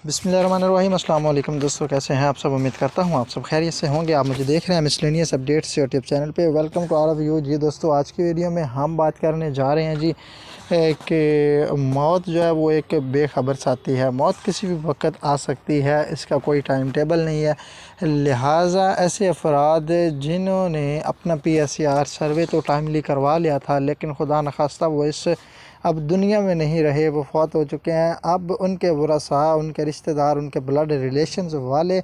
बिस्मिल्लाहिर्रहमानिर्रहीम। अस्सलाम वालेकुम दोस्तों, कैसे हैं आप सब। उम्मीद करता हूं आप सब खैरियत से होंगे। आप मुझे देख रहे हैं मिसलेनियस अपडेट्स यूट्यूब चैनल पे। Welcome to all of you जी। दोस्तों, आज की वीडियो में हम बात करने जा रहे हैं जी कि मौत जो है वो एक बेखबर साथी है। मौत किसी भी वक्त आ सकती है, इसका कोई टाइम टेबल नहीं है। लिहाजा ऐसे अफराद जिन्होंने अपना PSR सर्वे तो टाइमली करवा लिया था, लेकिन खुदा न खास्ता वो इस अब दुनिया में नहीं रहे, वो फौत हो चुके हैं। अब उनके वरसा, उनके रिश्तेदार, उनके ब्लड रिलेशंस वाले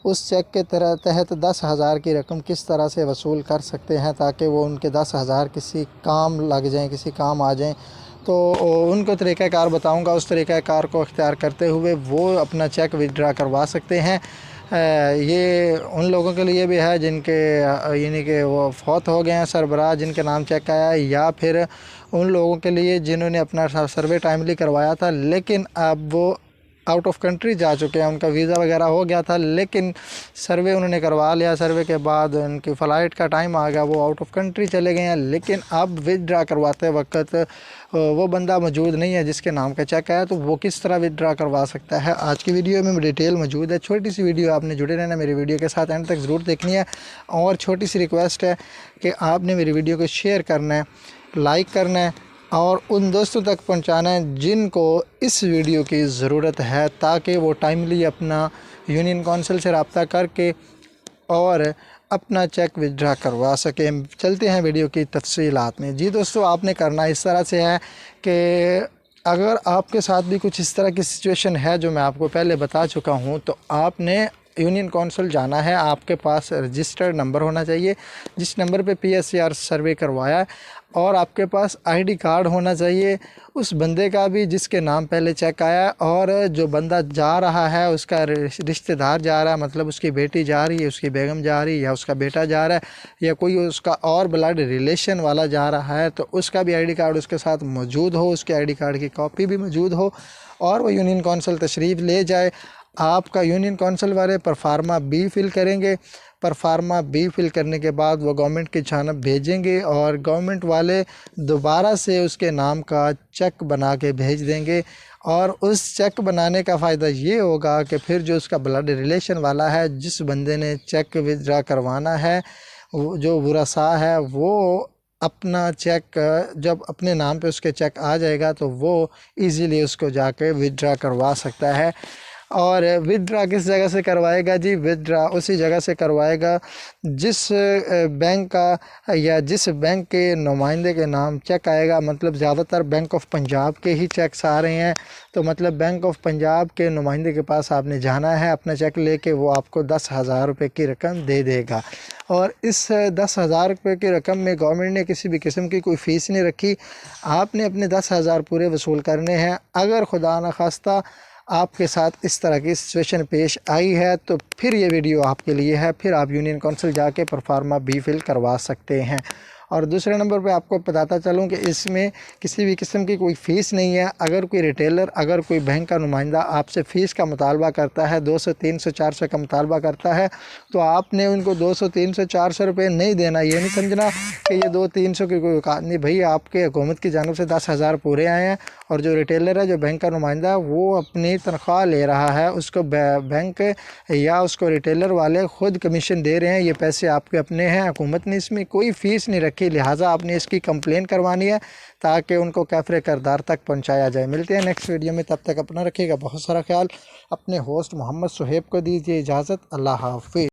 उस चेक के तहत 10,000 की रकम किस तरह से वसूल कर सकते हैं ताकि वो उनके 10,000 किसी काम लग जाएं, किसी काम आ जाएं। तो उनको तरीक़ाकार बताऊंगा। उस तरीक़ाकार को इख्तियार करते हुए वो अपना चेक विथड्रा करवा सकते हैं। ये उन लोगों के लिए भी है जिनके यानी कि वो फौत हो गए हैं सरबराह, जिनके नाम चेक आया है, या फिर उन लोगों के लिए जिन्होंने अपना सर्वे टाइमली करवाया था लेकिन अब वो आउट ऑफ कंट्री जा चुके हैं। उनका वीज़ा वगैरह हो गया था लेकिन सर्वे उन्होंने करवा लिया। सर्वे के बाद उनकी फ़्लाइट का टाइम आ गया, वो आउट ऑफ कंट्री चले गए हैं। लेकिन अब विथड्रा करवाते वक्त वो बंदा मौजूद नहीं है जिसके नाम का चेक आया, तो वो किस तरह विथड्रा करवा सकता है। आज की वीडियो में डिटेल मौजूद है। छोटी सी वीडियो, आपने जुड़े रहना मेरी वीडियो के साथ, एंड तक ज़रूर देखनी है। और छोटी सी रिक्वेस्ट है कि आपने मेरी वीडियो को शेयर करना है, लाइक करना है और उन दोस्तों तक पहुंचाना है जिनको इस वीडियो की ज़रूरत है, ताकि वो टाइमली अपना यूनियन कौंसिल से रब्ता करके और अपना चेक विथड्रा करवा सकें। चलते हैं वीडियो की तफसीलात में। जी दोस्तों, आपने करना इस तरह से है कि अगर आपके साथ भी कुछ इस तरह की सिचुएशन है जो मैं आपको पहले बता चुका हूं, तो आपने यूनियन कौंसिल जाना है। आपके पास रजिस्टर्ड नंबर होना चाहिए जिस नंबर पे PSR सर्वे करवाया है, और आपके पास ID कार्ड होना चाहिए उस बंदे का भी जिसके नाम पहले चेक आया है। और जो बंदा जा रहा है उसका रिश्तेदार जा रहा है, मतलब उसकी बेटी जा रही है, उसकी बेगम जा रही है, या उसका बेटा जा रहा है, या कोई उसका और ब्लड रिलेशन वाला जा रहा है, तो उसका भी ID कार्ड उसके साथ मौजूद हो, उसके ID कार्ड की कॉपी भी मौजूद हो, और वो यूनियन कौंसिल तशरीफ़ ले जाए। आपका यूनियन कौंसिल वाले परफार्मा B फिल करेंगे। परफार्मा B फिल करने के बाद वो गवर्नमेंट की जानब भेजेंगे, और गवर्नमेंट वाले दोबारा से उसके नाम का चेक बना के भेज देंगे। और उस चेक बनाने का फ़ायदा ये होगा कि फिर जो उसका ब्लड रिलेशन वाला है, जिस बंदे ने चेक विथड्रा करवाना है, जो वरसा है, वो अपना चेक जब अपने नाम पे उसके चेक आ जाएगा तो वो इजीली उसको जाके विथड्रा करवा सकता है। और विथड्रा किस जगह से करवाएगा जी? विथड्रा उसी जगह से करवाएगा जिस बैंक का या जिस बैंक के नुमाइंदे के नाम चेक आएगा। मतलब ज़्यादातर बैंक ऑफ पंजाब के ही चेक्स आ रहे हैं, तो मतलब बैंक ऑफ पंजाब के नुमाइंदे के पास आपने जाना है अपना चेक लेके। वो आपको 10,000 रुपये की रकम दे देगा, और इस 10,000 रुपये की रकम में गवर्नमेंट ने किसी भी किस्म की कोई फ़ीस नहीं रखी। आपने अपने 10,000 पूरे वसूल करने हैं। अगर खुदा न खास्ता आपके साथ इस तरह की सिचुएशन पेश आई है तो फिर ये वीडियो आपके लिए है। फिर आप यूनियन कौंसिल जाके परफार्मा B फिल करवा सकते हैं। और दूसरे नंबर पे आपको बताता चलूँ कि इसमें किसी भी किस्म की कोई फ़ीस नहीं है। अगर कोई रिटेलर, अगर कोई बैंक का नुमाइंदा आपसे फ़ीस का मुतालबा करता है, 200, 300, 400 का मुतालबा करता है, तो आपने उनको 200, 300, 400 रुपये नहीं देना। ये नहीं समझना कि ये 200-300 की कोई औकात नहीं। भाई, आपके हुकूमत की जानिब से 10,000 पूरे आए हैं, और जो रिटेलर है, जो बैंक का नुमाइंदा, वो अपनी तनख्वाह ले रहा है, उसको बैंक या उसको रिटेलर वाले ख़ुद कमीशन दे रहे हैं। ये पैसे आपके अपने हैं, हुकूमत ने इसमें कोई फ़ीस नहीं रखी। लिहाजा आपने इसकी कंप्लेन करवानी है ताकि उनको कैफरे करदार तक पहुंचाया जाए। मिलते हैं नेक्स्ट वीडियो में, तब तक अपना रखिएगा बहुत सारा ख्याल। अपने होस्ट मोहम्मद सुहेब को दीजिए इजाज़त। अल्लाह हाफ़िज़।